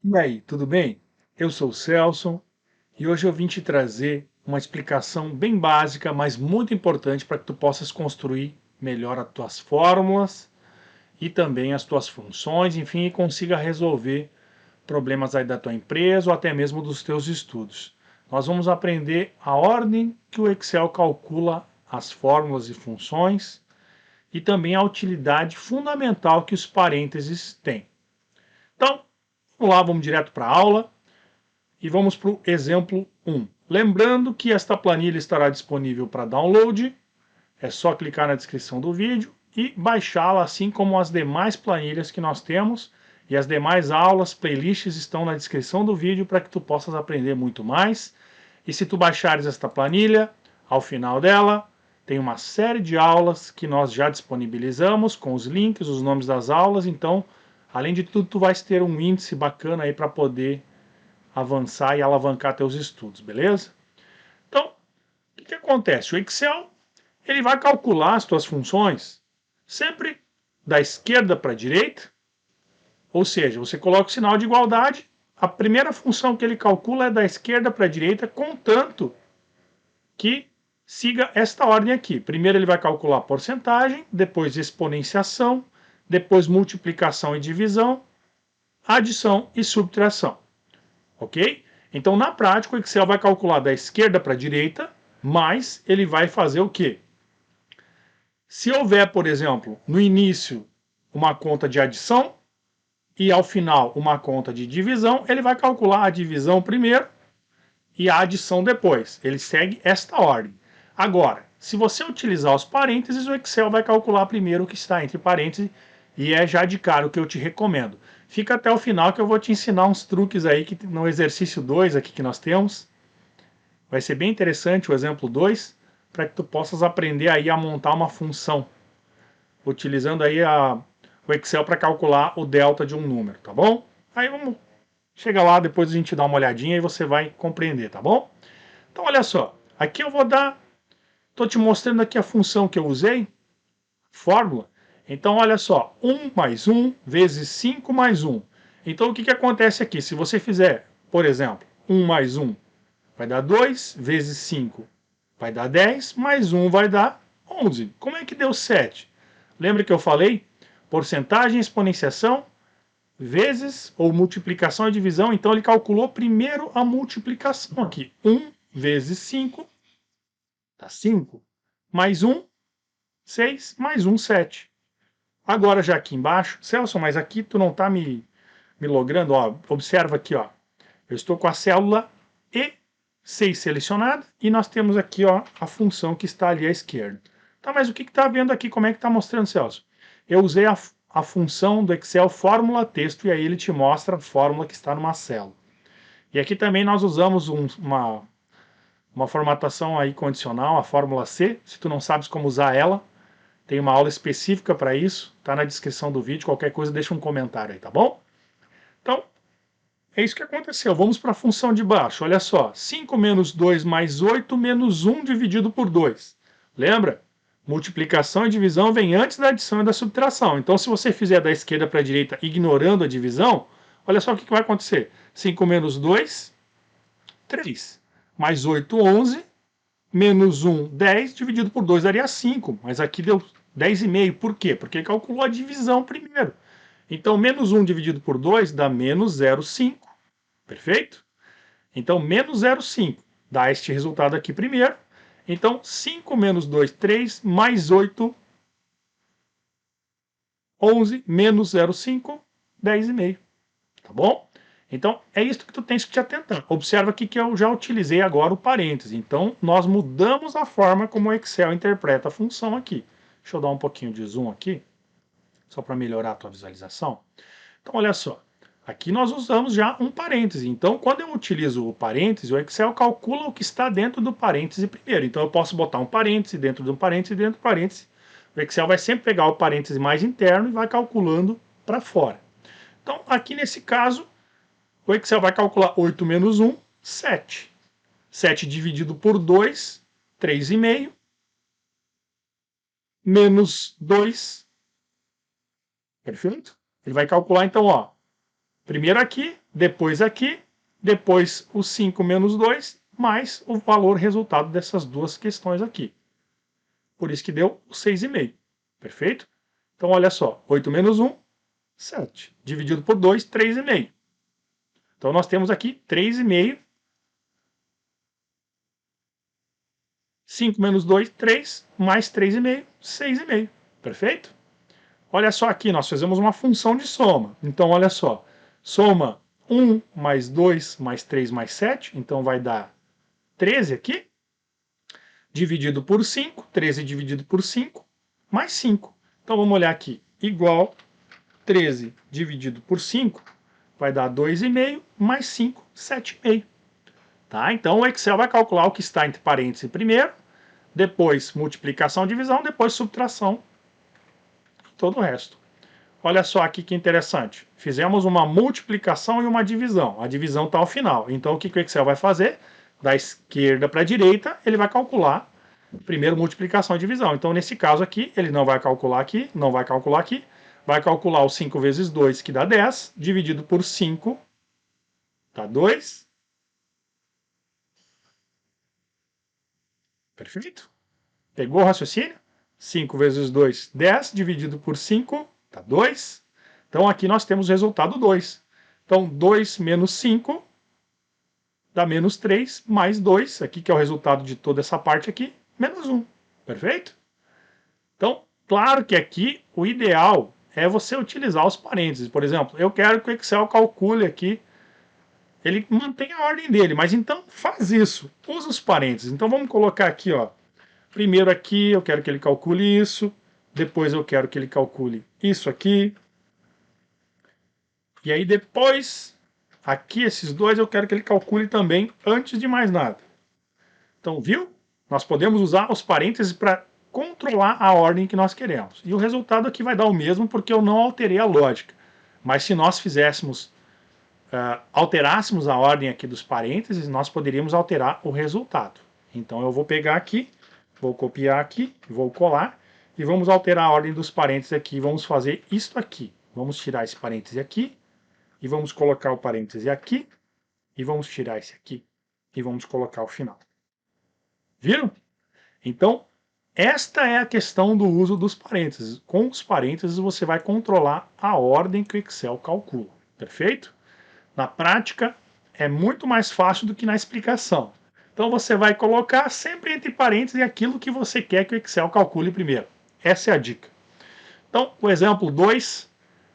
E aí, tudo bem? Eu sou o Celso e hoje eu vim te trazer uma explicação bem básica, mas muito importante para que tu possas construir melhor as tuas fórmulas e também as tuas funções, enfim, e consiga resolver problemas aí da tua empresa ou até mesmo dos teus estudos. Nós vamos aprender a ordem que o Excel calcula as fórmulas e funções e também a utilidade fundamental que os parênteses têm. Então, vamos lá, vamos direto para a aula. E vamos para o exemplo 1. Lembrando que esta planilha estará disponível para download, é só clicar na descrição do vídeo e baixá-la, assim como as demais planilhas que nós temos, e as demais aulas, playlists estão na descrição do vídeo para que tu possas aprender muito mais. E se tu baixares esta planilha, ao final dela, tem uma série de aulas que nós já disponibilizamos, com os links, os nomes das aulas, então, além de tudo, tu vais ter um índice bacana aí para poder avançar e alavancar teus estudos, beleza? Então, o que acontece? O Excel ele vai calcular as tuas funções sempre da esquerda para a direita, ou seja, você coloca o sinal de igualdade, a primeira função que ele calcula é da esquerda para a direita, contanto que siga esta ordem aqui. Primeiro ele vai calcular a porcentagem, depois exponenciação, depois multiplicação e divisão, adição e subtração. Ok? Então, na prática, o Excel vai calcular da esquerda para a direita, mas ele vai fazer o quê? Se houver, por exemplo, no início uma conta de adição e ao final uma conta de divisão, ele vai calcular a divisão primeiro e a adição depois. Ele segue esta ordem. Agora, se você utilizar os parênteses, o Excel vai calcular primeiro o que está entre parênteses e é já de cara o que eu te recomendo. Fica até o final que eu vou te ensinar uns truques aí que no exercício 2 aqui que nós temos. Vai ser bem interessante o exemplo 2, para que tu possas aprender aí a montar uma função, utilizando aí o Excel para calcular o delta de um número, tá bom? Aí vamos chegar lá, depois a gente dá uma olhadinha e você vai compreender, tá bom? Então olha só, aqui eu vou dar, estou te mostrando aqui a função que eu usei, fórmula. Então olha só, 1 mais 1 vezes 5 mais 1. Então o que acontece aqui? Se você fizer, por exemplo, 1 mais 1 vai dar 2, vezes 5 vai dar 10, mais 1 vai dar 11. Como é que deu 7? Lembra que eu falei? Porcentagem, exponenciação, vezes ou multiplicação e divisão. Então ele calculou primeiro a multiplicação aqui. 1 vezes 5 dá 5. Mais 1, 6. Mais 1, 7. Agora já aqui embaixo, Celso, mas aqui tu não está me logrando. Ó, observa aqui, ó. Eu estou com a célula E6 selecionada e nós temos aqui ó, a função que está ali à esquerda. Tá, mas o que está vendo aqui? Como é que está mostrando, Celso? Eu usei a função do Excel fórmula texto e aí ele te mostra a fórmula que está numa célula. E aqui também nós usamos uma formatação aí condicional, a fórmula C. Se tu não sabes como usar ela, tem uma aula específica para isso, tá na descrição do vídeo, qualquer coisa deixa um comentário aí, tá bom? Então, é isso que aconteceu. Vamos para a função de baixo. Olha só, 5 menos 2 mais 8 menos 1 dividido por 2. Lembra? Multiplicação e divisão vem antes da adição e da subtração. Então, se você fizer da esquerda para a direita ignorando a divisão, olha só o que vai acontecer. 5 menos 2, 3. Mais 8, 11. Menos 1, 10. Dividido por 2 daria 5. Mas aqui deu 10,5. Por quê? Porque calculou a divisão primeiro. Então, menos 1 dividido por 2 dá menos 0,5. Perfeito? Então, menos 0,5 dá este resultado aqui primeiro. Então, 5 menos 2, 3, mais 8, 11, menos 0,5, 10,5. Tá bom? Então, é isso que tu tens que te atentar. Observa aqui que eu já utilizei agora o parêntese. Então, nós mudamos a forma como o Excel interpreta a função aqui. Deixa eu dar um pouquinho de zoom aqui, só para melhorar a tua visualização. Então, olha só. Aqui nós usamos já um parêntese. Então, quando eu utilizo o parêntese, o Excel calcula o que está dentro do parêntese primeiro. Então, eu posso botar um parêntese dentro de um parêntese dentro do parêntese. O Excel vai sempre pegar o parêntese mais interno e vai calculando para fora. Então, aqui nesse caso, o Excel vai calcular 8 menos 1, 7. 7 dividido por 2, 3,5. Menos 2. Perfeito? Ele vai calcular, então, ó, Primeiro aqui, depois o 5 menos 2, mais o valor resultado dessas duas questões aqui. Por isso que deu o 6,5. Perfeito? Então, olha só, 8 menos 1, 7. Dividido por 2, 3,5. Então, nós temos aqui 3,5. 5 menos 2, 3. Mais 3,5, 6,5. Perfeito? Olha só aqui, nós fizemos uma função de soma. Então, olha só. Soma 1 mais 2 mais 3 mais 7. Então, vai dar 13 aqui. Dividido por 5. 13 dividido por 5. Mais 5. Então, vamos olhar aqui. Igual 13 dividido por 5 vai dar 2,5 mais 5, 7,5. Tá? Então, o Excel vai calcular o que está entre parênteses primeiro, depois multiplicação, divisão, depois subtração e todo o resto. Olha só aqui que interessante. Fizemos uma multiplicação e uma divisão. A divisão está ao final. Então, o que o Excel vai fazer? Da esquerda para a direita, ele vai calcular primeiro multiplicação e divisão. Então, nesse caso aqui, ele não vai calcular aqui, não vai calcular aqui. Vai calcular o 5 vezes 2, que dá 10, dividido por 5, dá 2. Perfeito? Pegou o raciocínio? 5 vezes 2, 10, dividido por 5, dá 2. Então, aqui nós temos o resultado 2. Então, 2 menos 5 dá menos 3, mais 2, aqui que é o resultado de toda essa parte aqui, menos 1. Perfeito? Então, claro que aqui o ideal é você utilizar os parênteses. Por exemplo, eu quero que o Excel calcule aqui, ele mantém a ordem dele, mas então faz isso, usa os parênteses. Então vamos colocar aqui, ó, primeiro aqui eu quero que ele calcule isso, depois eu quero que ele calcule isso aqui, e aí depois, aqui esses dois eu quero que ele calcule também antes de mais nada. Então, viu? Nós podemos usar os parênteses para controlar a ordem que nós queremos. E o resultado aqui vai dar o mesmo porque eu não alterei a lógica. Mas se nós fizéssemos, alterássemos a ordem aqui dos parênteses, nós poderíamos alterar o resultado. Então eu vou pegar aqui, vou copiar aqui, vou colar e vamos alterar a ordem dos parênteses aqui. Vamos fazer isto aqui. Vamos tirar esse parêntese aqui e vamos colocar o parêntese aqui e vamos tirar esse aqui e vamos colocar o final. Viram? Então, esta é a questão do uso dos parênteses. Com os parênteses, você vai controlar a ordem que o Excel calcula. Perfeito? Na prática, é muito mais fácil do que na explicação. Então, você vai colocar sempre entre parênteses aquilo que você quer que o Excel calcule primeiro. Essa é a dica. Então, o exemplo 2,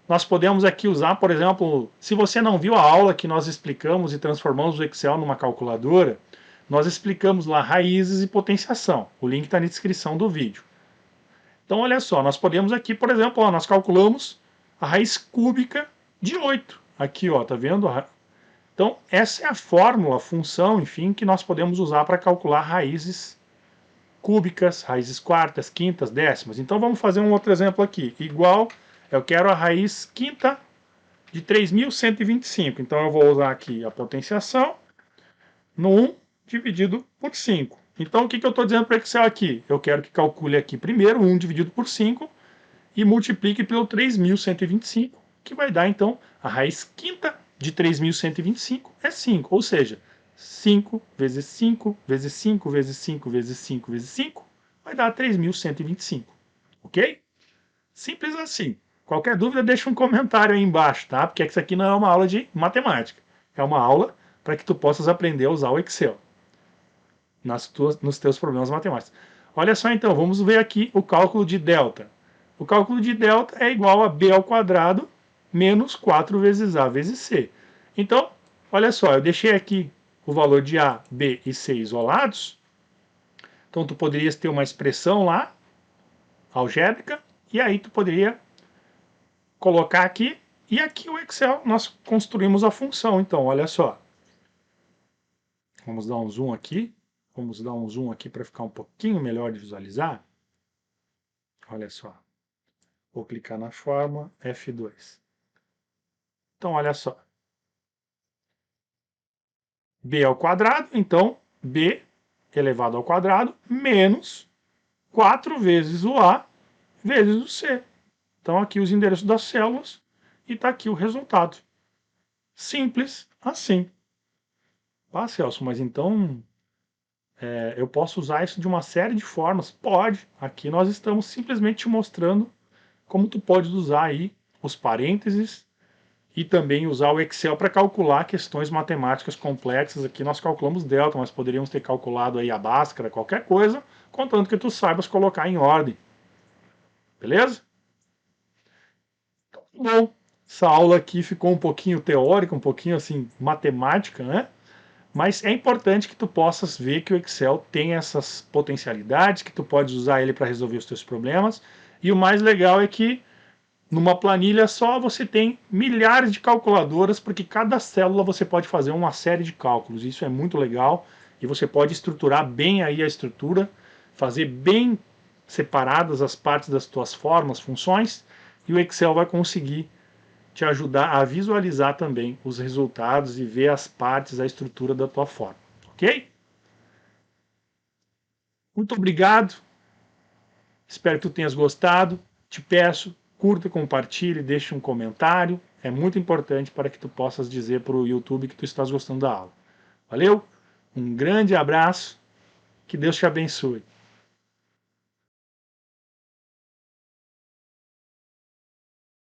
nós podemos aqui usar, por exemplo, se você não viu a aula que nós explicamos e transformamos o Excel numa calculadora, nós explicamos lá raízes e potenciação. O link está na descrição do vídeo. Então, olha só, nós podemos aqui, por exemplo, ó, nós calculamos a raiz cúbica de 8. Aqui, ó, tá vendo? Então, essa é a fórmula, a função, enfim, que nós podemos usar para calcular raízes cúbicas, raízes quartas, quintas, décimas. Então, vamos fazer um outro exemplo aqui. Igual, eu quero a raiz quinta de 3.125. Então, eu vou usar aqui a potenciação no 1 dividido por 5. Então, o que eu estou dizendo para o Excel aqui? Eu quero que calcule aqui primeiro 1 dividido por 5 e multiplique pelo 3.125, que vai dar, então, a raiz quinta de 3.125 é 5. Ou seja, 5 vezes 5 vezes 5 vezes 5 vezes 5 vezes 5 vai dar 3.125. Ok? Simples assim. Qualquer dúvida, deixa um comentário aí embaixo, tá? Porque isso aqui não é uma aula de matemática. É uma aula para que tu possas aprender a usar o Excel nos teus problemas matemáticos. Olha só então, vamos ver aqui o cálculo de delta. O cálculo de delta é igual a b ao quadrado menos 4 vezes a vezes c. Então, olha só, eu deixei aqui o valor de a, b e c isolados. Então, tu poderias ter uma expressão lá, algébrica, e aí tu poderia colocar aqui, e aqui o Excel nós construímos a função. Então, olha só. Vamos dar um zoom aqui. Vamos dar um zoom aqui para ficar um pouquinho melhor de visualizar. Olha só. Vou clicar na fórmula F2. Então, olha só. B ao quadrado, então, B elevado ao quadrado menos 4 vezes o A vezes o C. Então, aqui os endereços das células e está aqui o resultado. Simples assim. Ah, Celso, mas então eu posso usar isso de uma série de formas? Pode. Aqui nós estamos simplesmente te mostrando como tu pode usar aí os parênteses e também usar o Excel para calcular questões matemáticas complexas. Aqui nós calculamos delta, mas poderíamos ter calculado aí a Bhaskara, qualquer coisa, contanto que tu saibas colocar em ordem. Beleza? Bom, essa aula aqui ficou um pouquinho teórica, um pouquinho assim matemática, né? Mas é importante que tu possas ver que o Excel tem essas potencialidades, que tu podes usar ele para resolver os teus problemas. E o mais legal é que numa planilha só você tem milhares de calculadoras, porque cada célula você pode fazer uma série de cálculos. Isso é muito legal e você pode estruturar bem aí a estrutura, fazer bem separadas as partes das tuas formas, funções, e o Excel vai conseguir te ajudar a visualizar também os resultados e ver as partes, a estrutura da tua forma, ok? Muito obrigado, espero que tu tenhas gostado. Te peço, curta, compartilhe, deixe um comentário. É muito importante para que tu possas dizer para o YouTube que tu estás gostando da aula. Valeu? Um grande abraço, que Deus te abençoe.